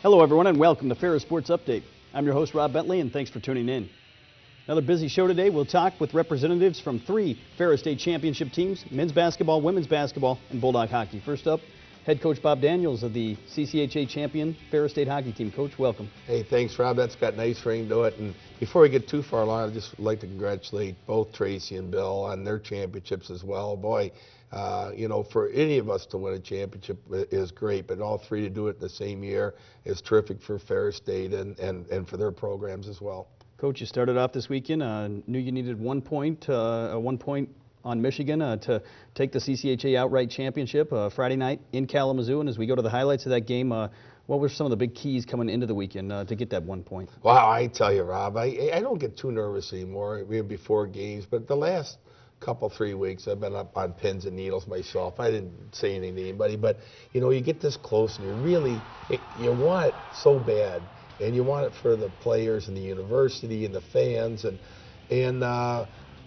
Hello, everyone, and welcome to Ferris Sports Update. I'm your host, Rob Bentley, and thanks for tuning in. Another busy show today. We'll talk with representatives from 3 Ferris State Championship teams, men's basketball, women's basketball, and Bulldog hockey. First up, head coach Bob Daniels of the CCHA champion Ferris State hockey team. Coach, welcome. Hey, thanks, Rob. That's got a nice ring to it. And before we get too far along, I'd just like to congratulate both Tracy and Bill on their championships as well. Boy, for any of us to win a championship is great, but all 3 to do it in the same year is terrific for Ferris State and for their programs as well. Coach, you started off this weekend. Knew you needed 1 point, on Michigan to take the CCHA outright championship Friday night in Kalamazoo. And as we go to the highlights of that game, what were some of the big keys coming into the weekend to get that 1 point? Wow, I tell you, Rob, I don't get too nervous anymore before games, but the last couple, 3 weeks, I've been up on pins and needles myself. I didn't say anything to anybody, but, you get this close and you want it so bad, and you want it for the players and the university and the fans,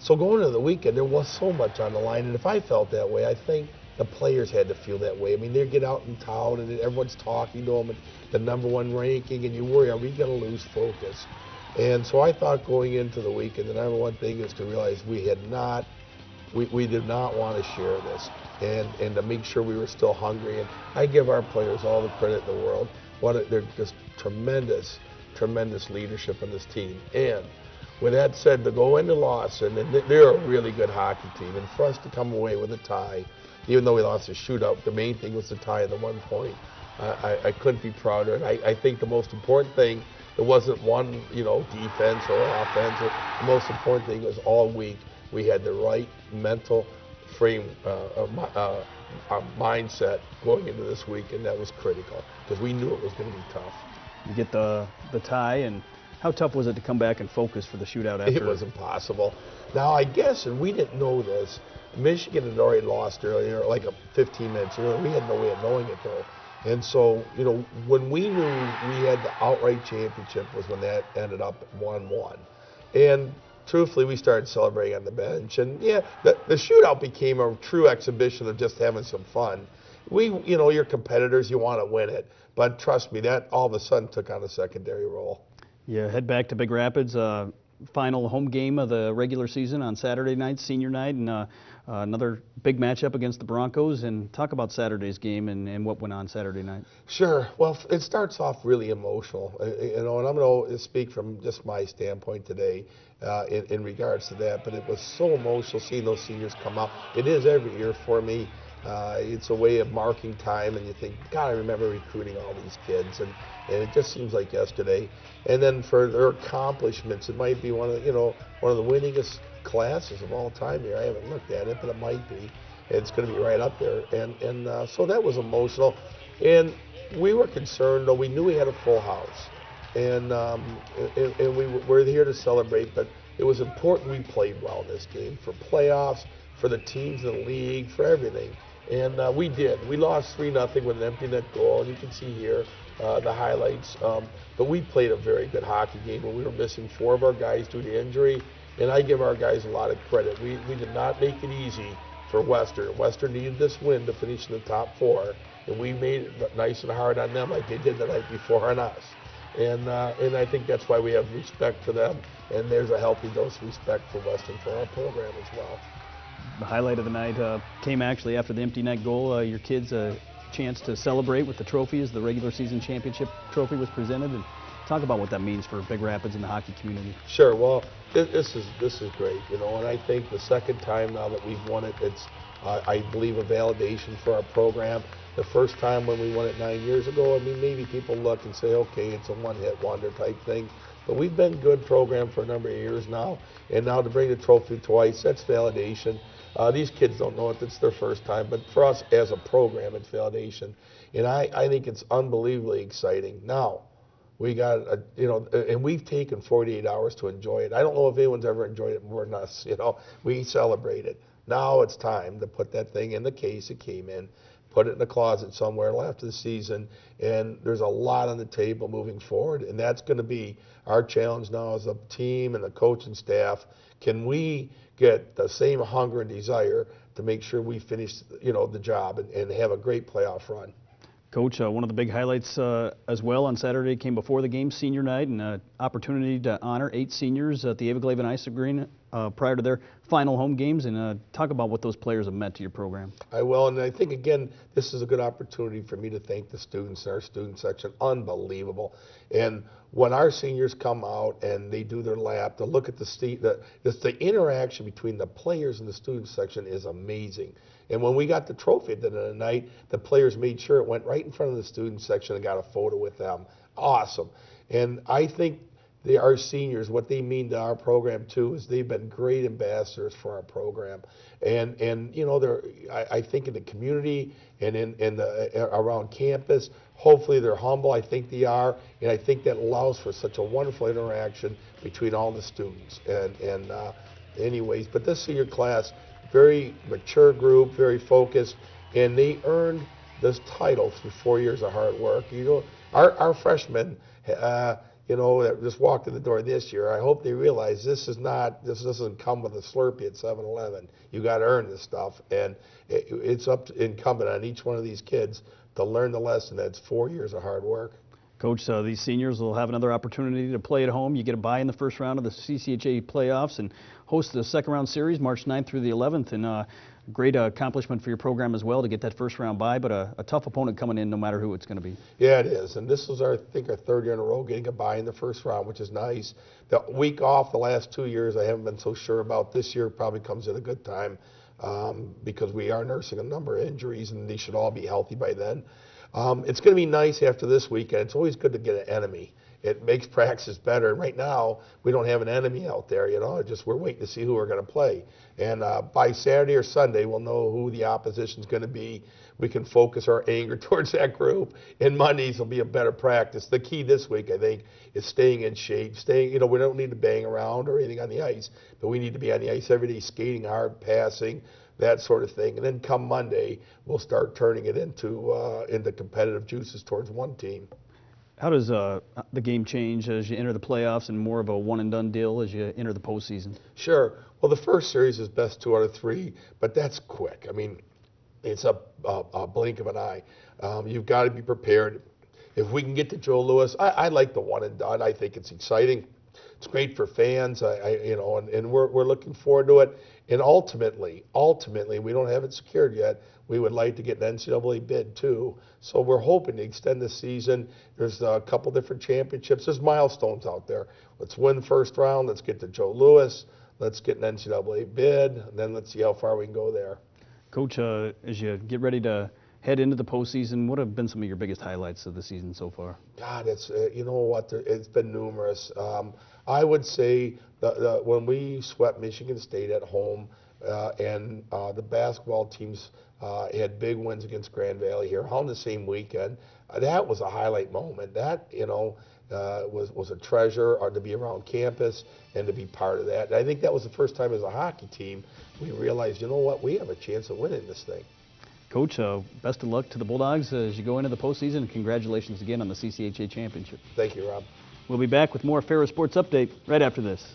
so going into the weekend, there was so much on the line, and if I felt that way, I think the players had to feel that way. I mean, they get out in town, and everyone's talking to them, and the #1 ranking, and you worry, are we going to lose focus? And so I thought going into the weekend, the #1 thing is to realize we did not want to share this, and to make sure we were still hungry. And I give our players all the credit in the world. They're just tremendous leadership in this team. And with that said, to go into Lawson, and they're a really good hockey team, and for us to come away with a tie, even though we lost a shootout, the main thing was the tie of the 1 point. I couldn't be prouder. And I think the most important thing, it wasn't one, defense or offense. The most important thing was all week we had the right mental frame, mindset going into this week, and that was critical because we knew it was going to be tough. You get the tie, and how tough was it to come back and focus for the shootout after? It was impossible. Now, I guess, and we didn't know this, Michigan had already lost earlier, like 15 minutes earlier. We had no way of knowing it, though. And so, when we knew we had the outright championship was when that ended up 1-1. And truthfully, we started celebrating on the bench. And, yeah, the shootout became a true exhibition of just having some fun. You're competitors, you want to win it. But trust me, that all of a sudden took on a secondary role. Yeah, head back to Big Rapids, final home game of the regular season on Saturday night, senior night, and another big matchup against the Broncos. And talk about Saturday's game and what went on Saturday night. Sure. Well, it starts off really emotional, and I'm going to speak from just my standpoint today in regards to that. But it was so emotional seeing those seniors come out. It is every year for me. It's a way of marking time, and you think, God, I remember recruiting all these kids, and it just seems like yesterday. And then for their accomplishments, it might be one of the winningest classes of all time here. I haven't looked at it, but it might be. It's going to be right up there, and so that was emotional. And we were concerned, though we knew we had a full house, and we were here to celebrate. But it was important we played well in this game for playoffs, for the teams in the league, for everything. And we did. We lost 3-0 with an empty net goal, and you can see here the highlights. But we played a very good hockey game, and we were missing 4 of our guys due to injury. And I give our guys a lot of credit. We did not make it easy for Western. Western needed this win to finish in the top 4, and we made it nice and hard on them like they did the night before on us. And I think that's why we have respect for them, and there's a healthy dose of respect for Western for our program as well. The highlight of the night came actually after the empty net goal. Your kids a chance to celebrate with the trophy as the regular season championship trophy was presented, and talk about what that means for Big Rapids and the hockey community. Sure. Well, this is great, and I think the second time now that we've won it, it's I believe a validation for our program. The first time when we won it 9 years ago, I mean, maybe people look and say, okay, it's a one-hit wonder type thing. But we've been a good program for a number of years now, and now to bring the trophy twice, that's validation. These kids don't know it, it's their first time, but for us as a program, it's validation. And I think it's unbelievably exciting. Now, we got, and we've taken 48 hours to enjoy it. I don't know if anyone's ever enjoyed it more than us, we celebrate it. Now it's time to put that thing in the case it came in, put it in the closet somewhere after the season, and there's a lot on the table moving forward, and that's going to be our challenge now as a team and the coaching staff. Can we get the same hunger and desire to make sure we finish, the job and have a great playoff run? Coach, one of the big highlights as well on Saturday came before the game, senior night, and an opportunity to honor 8 seniors at the Aviglaven Ice Arena prior to their final home games, and talk about what those players have meant to your program. I will, and I think, again, this is a good opportunity for me to thank the students in our student section. Unbelievable. And when our seniors come out and they do their lap, to look at the interaction between the players in the student section is amazing. And when we got the trophy at the end of the night, the players made sure it went right in front of the student section and got a photo with them. Awesome. And I think our seniors, what they mean to our program too, is they've been great ambassadors for our program. And you know, I think in the community and around campus, hopefully they're humble. I think they are, and I think that allows for such a wonderful interaction between all the students. Anyways, but this senior class, very mature group, very focused, and they earned this title through 4 years of hard work. You know, our freshmen, you know, that just walked in the door this year, I hope they realize this doesn't come with a Slurpee at 7-Eleven. You got to earn this stuff, and it's incumbent on each one of these kids to learn the lesson that it's 4 years of hard work. Coach, these seniors will have another opportunity to play at home. You get a bye in the first round of the CCHA playoffs and host the second round series March 9th through the 11th. And great accomplishment for your program as well to get that first round bye, but a tough opponent coming in no matter who it's going to be. Yeah, it is. And this is, I think, our 3rd year in a row getting a bye in the first round, which is nice. The week off the last 2 years I haven't been so sure about. This year probably comes at a good time because we are nursing a number of injuries and they should all be healthy by then. It's going to be nice after this weekend. It's always good to get an enemy. It makes practice better. And right now, we don't have an enemy out there, you know. We're waiting to see who we're going to play. And by Saturday or Sunday, we'll know who the opposition's going to be. We can focus our anger towards that group. And Mondays will be a better practice. The key this week, I think, is staying in shape. You know, we don't need to bang around or anything on the ice, but we need to be on the ice every day, skating hard, passing, that sort of thing. And then come Monday, we'll start turning it into competitive juices towards one team. How does the game change as you enter the playoffs and more of a one-and-done deal as you enter the postseason? Sure. Well, the first series is best 2 out of 3, but that's quick. I mean, it's a blink of an eye. You've got to be prepared. If we can get to Joe Louis, I like the one-and-done. I think it's exciting. It's great for fans, you know, and we're looking forward to it. And ultimately, we don't have it secured yet. We would like to get an NCAA bid too. So we're hoping to extend the season. There's a couple different championships. There's milestones out there. Let's win the first round. Let's get to Joe Louis. Let's get an NCAA bid. And then let's see how far we can go there. Coach, as you get ready to head into the postseason, what have been some of your biggest highlights of the season so far? God, it's you know what? It's been numerous. I would say when we swept Michigan State at home, and the basketball teams had big wins against Grand Valley here all in the same weekend. That was a highlight moment. That, you know, was a treasure, or to be around campus and to be part of that. And I think that was the first time as a hockey team we realized, you know what, we have a chance of winning this thing. Coach, best of luck to the Bulldogs as you go into the postseason, and congratulations again on the CCHA Championship. Thank you, Rob. We'll be back with more Ferris Sports Update right after this.